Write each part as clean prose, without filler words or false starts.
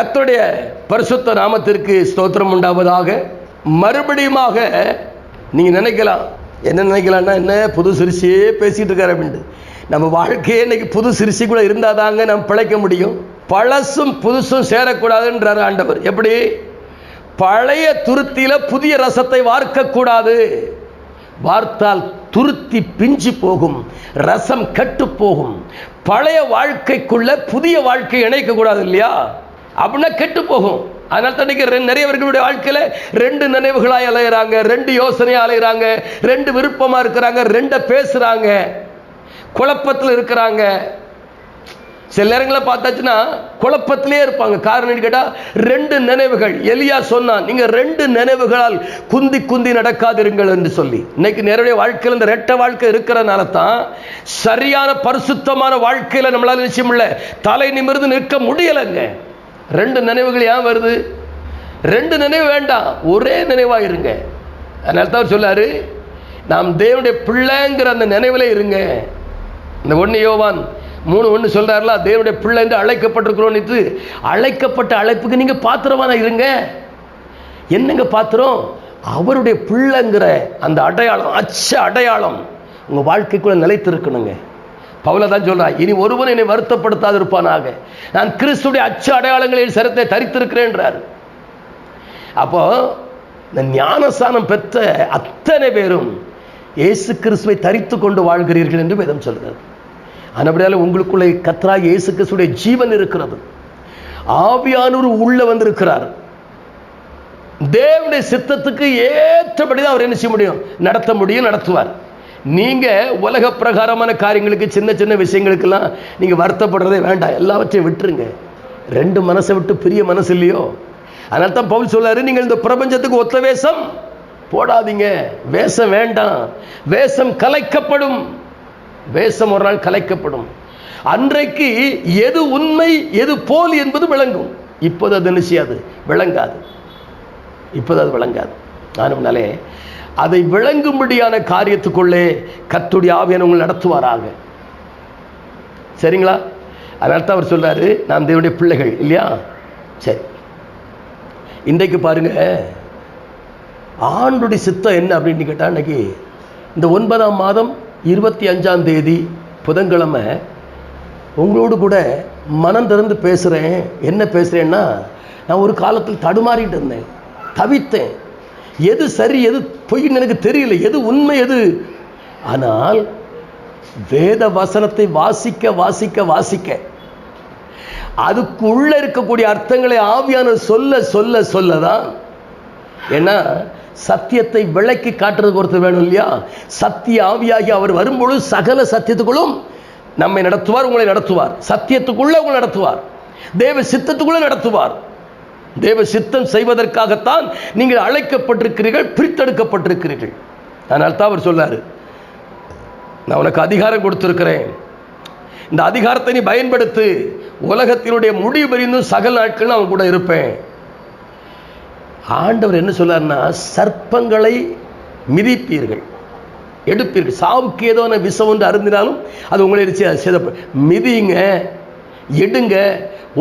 கர்த்தருடைய பரிசுத்த நாமத்திற்கு ஸ்தோத்திரம் உண்டாவதாக. மறுபடியுமாக நீங்கள் நினைக்கலாம், என்ன நினைக்கலாம்னா, என்ன புது சிறுசியே பேசிகிட்டு இருக்காரு அப்படின்ட்டு. நம்ம வாழ்க்கையே இன்னைக்கு புது சிறுசி கூட இருந்தால் தாங்க நம்ம பிழைக்க முடியும். பழசும் புதுசும் சேரக்கூடாதுன்றார் ஆண்டவர். எப்படி? பழைய துருத்தியில் புதிய ரசத்தை வார்க்கக்கூடாது. வார்த்தால் துருத்தி பிஞ்சு போகும், ரசம் கெட்டு போகும். பழைய வாழ்க்கைக்குள்ள புதிய வாழ்க்கை இணைக்கக்கூடாது இல்லையா? அப்படின்னா கெட்டு போகும். அதனால தான் நிறைய பேர்களுடைய வாழ்க்கையில் ரெண்டு நினைவுகளாய் அலையிறாங்க, ரெண்டு யோசனையாக அலையிறாங்க, ரெண்டு விருப்பமாக இருக்கிறாங்க, ரெண்டை பேசுகிறாங்க, குழப்பத்தில் இருக்கிறாங்க. சில நேரங்களில் பார்த்தாச்சுன்னா குழப்பத்திலே இருப்பாங்க. காரணம் கேட்டால் ரெண்டு நினைவுகள். எலியா சொன்னான், நீங்கள் ரெண்டு நினைவுகளால் குந்தி குந்தி நடக்காதிருங்கள் என்று சொல்லி. இன்னைக்கு நிறைய வாழ்க்கையில் இந்த ரெட்டை வாழ்க்கை இருக்கிறனால தான் சரியான பரிசுத்தமான வாழ்க்கையில் நம்மளால் நிச்சயம் இல்லை, தலை நிமிர்ந்து நிற்க முடியலைங்க. ரெண்டு நினைவுகள் ஏன் வருது? ரெண்டு நினைவு வேண்டாம், ஒரே நினைவாக இருங்க. அதனால தான் சொல்லாரு, நாம் தேவனுடைய பிள்ளைங்கிற அந்த நினைவில் இருங்க. இந்த 1 யோவான் 3:1 சொல்றாருல, தேவனுடைய பிள்ளை என்று அழைக்கப்பட்டிருக்கிறோம். அழைக்கப்பட்ட அழைப்புக்கு நீங்க பாத்திரமான இருங்க. என்னங்க பாத்திரம்? அவருடைய பிள்ளைங்கிற அந்த அடையாளம், அச்ச அடையாளம் உங்க வாழ்க்கைக்குள்ள நிலைத்திருக்கணுங்க. பவுல தான் சொல்றார், இனி ஒருவன் என்னை வருத்தப்படுத்தாது இருப்பானாக, நான் கிறிஸ்துடைய அச்ச அடையாளங்களில் சரத்தை தரித்திருக்கிறேன்றார். அப்போ இந்த ஞானஸ்நானம் பெற்ற அத்தனை பேரும் இயேசு கிறிஸ்துவை தரித்து கொண்டு வாழ்கிறீர்கள் என்று வேதம் சொல்கிறது. ஆனபடியால் உங்களுக்குள்ளே கர்த்தராகிய இயேசு கிறிஸ்துடைய ஜீவன் இருக்கிறது. ஆவியானவர் உள்ள வந்திருக்கிறார். தேவனுடைய சித்தத்துக்கு ஏற்றபடிதான் அவர் என்ன செய்ய முடியும்? நடத்த முடியும், நடத்துவார். நீங்க உலக பிரகாரமான காரியங்களுக்கு, சின்ன சின்ன விஷயங்களுக்கெல்லாம் நீங்க வருத்தப்படுறதே வேண்டாம், எல்லாவற்றையும் விட்டுருங்க. ரெண்டு மனசை விட்டு பிரிய மனசு இல்லையோ? அதனால தான் பவுல் சொல்றாரு, நீங்கள் இந்த பிரபஞ்சத்துக்கு ஒத்த வேஷம் போடாதீங்க. வேஷம் வேண்டாம், வேஷம் கலைக்கப்படும். வேஷம் ஒரு நாள் கலைக்கப்படும். அன்றைக்கு எது உண்மை எது போலி என்பது விளங்கும். இப்போது அது நிச்சயாது, விளங்காது. இப்போது அது விளங்காது. ஆனாலே அதை விளங்கும்படியான காரியத்துக்குள்ளே கர்த்தருடைய ஆவியானவர் உங்களை நடத்துவாராக. சரிங்களா? அதனால தான் அவர் சொல்றாரு, நாம் தேவனுடைய பிள்ளைகள் இல்லையா? சரி, இன்றைக்கு பாருங்க, ஆண்டுடைய சித்தம் என்ன அப்படின்னு கேட்டால், இன்னைக்கு இந்த 9ஆம் மாதம் 25ஆம் தேதி புதன்கிழமை உங்களோடு கூட மனம் திறந்து பேசுகிறேன். என்ன பேசுகிறேன்னா, நான் ஒரு காலத்தில் தடுமாறிட்டு இருந்தேன், தவித்தேன். எது சரி எது பொய்ன்னு எனக்கு தெரியல, எது உண்மை எது. ஆனால் வேத வசனத்தை வாசிக்க வாசிக்க வாசிக்க அதுக்குள்ள இருக்கக்கூடிய அர்த்தங்களை ஆவியானவர் சொல்ல சொல்ல சொல்லதான். ஏன்னா சத்தியத்தை விளக்கி காட்டுறதுக்கு ஒருத்தர் வேணும் இல்லையா? சத்திய ஆவியாகி அவர் வரும்பொழுது சகல சத்தியத்துக்குள்ளும் நம்மை நடத்துவார், உங்களை நடத்துவார். சத்தியத்துக்குள்ள உங்களை நடத்துவார், தேவ சித்தத்துக்குள்ள நடத்துவார். தேவ சித்தம் செய்வதற்காகத்தான் நீங்கள் அழைக்கப்பட்டிருக்கிறீர்கள், பிரித்தெடுக்கப்பட்டிருக்கிறீர்கள். அதனால தான் அவர் சொல்லாரு, நான் உனக்கு அதிகாரம் கொடுத்திருக்கிறேன், இந்த அதிகாரத்தை நீ பயன்படுத்து, உலகத்தினுடைய முடிவு பெரிந்தும் சகல நாட்கள் அவன் கூட இருப்பேன். ஆண்டவர் என்ன சொல்லார்னா, சர்ப்பங்களை மிதிப்பீர்கள், எடுப்பீர்கள். சாவுக்கு ஏதோ விஷம் ஒன்று அருந்தினாலும் அது உங்களை மிதிங்க, எடுங்க,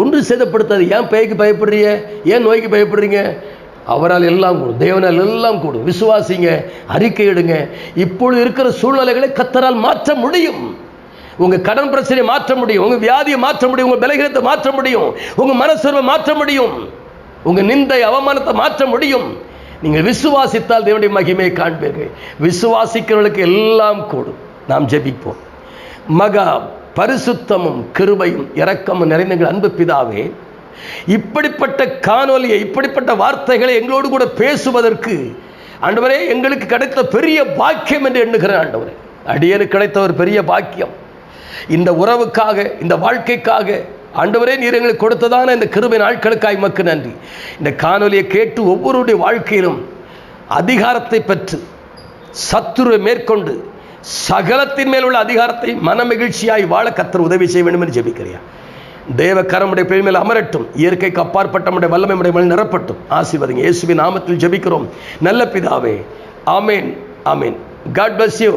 ஒன்று சேதப்படுத்தாது. ஏன் பேய்க்கு பயப்படுறீங்க? ஏன் நோய்க்கு பயப்படுறீங்க? அவரால் எல்லாம் கூடும், தேவனால் எல்லாம் கூடும். விசுவாசிங்க, அறிக்கை எடுங்க. இப்பொழுது இருக்கிற சூழ்நிலைகளை கர்த்தரால் மாற்ற முடியும். உங்க கடன் பிரச்சனையை மாற்ற முடியும், உங்க வியாதியை மாற்ற முடியும், உங்க பலகீனத்தை மாற்ற முடியும், உங்க மனசர்வை மாற்ற முடியும், உங்க நிந்தை அவமானத்தை மாற்ற முடியும். நீங்கள் விசுவாசித்தால் தேவனுடைய மகிமையை காண்பீர்கள். விசுவாசிக்கிறவர்களுக்கு எல்லாம் கூடும். நாம் ஜெபிப்போம். மகா பரிசுத்தமும் கிருபையும் இரக்கமும் நிறைந்த அன்பு பிதாவே, இப்படிப்பட்ட காணொலியை, இப்படிப்பட்ட வார்த்தைகளை எங்களோடு கூட பேசுவதற்கு ஆண்டவரே எங்களுக்கு கிடைத்த பெரிய பாக்கியம் என்று எண்ணுகிறேன். ஆண்டவரே, அடியனுக்கு கிடைத்த ஒரு பெரிய பாக்கியம். இந்த உறவுக்காக, இந்த வாழ்க்கைக்காக ஆண்டவரே நீர் எங்களுக்கு கொடுத்ததான இந்த கிருபை நாட்களுக்காய் மக்கு நன்றி. இந்த காணொலியை கேட்டு ஒவ்வொருடைய வாழ்க்கையிலும் அதிகாரத்தை பெற்று சத்துருவை மேற்கொண்டு சகலத்தின் மேல் உள்ள அதிகாரத்தை மன மகிழ்ச்சியாய் வாழ கர்த்தர் உதவி செய்ய வேண்டும் என்று ஜெபிக்கிறியா. தேவ கரமுடைய பெயர் மேல் அமரட்டும். இயற்கைக்கு அப்பாற்பட்ட வல்லமை மேல் நிரப்பட்டும். ஆசீர்வதிங்க. இயேசுவின் நாமத்தில் ஜெபிக்கிறோம் நல்ல பிதாவே. ஆமேன், ஆமேன். God bless you.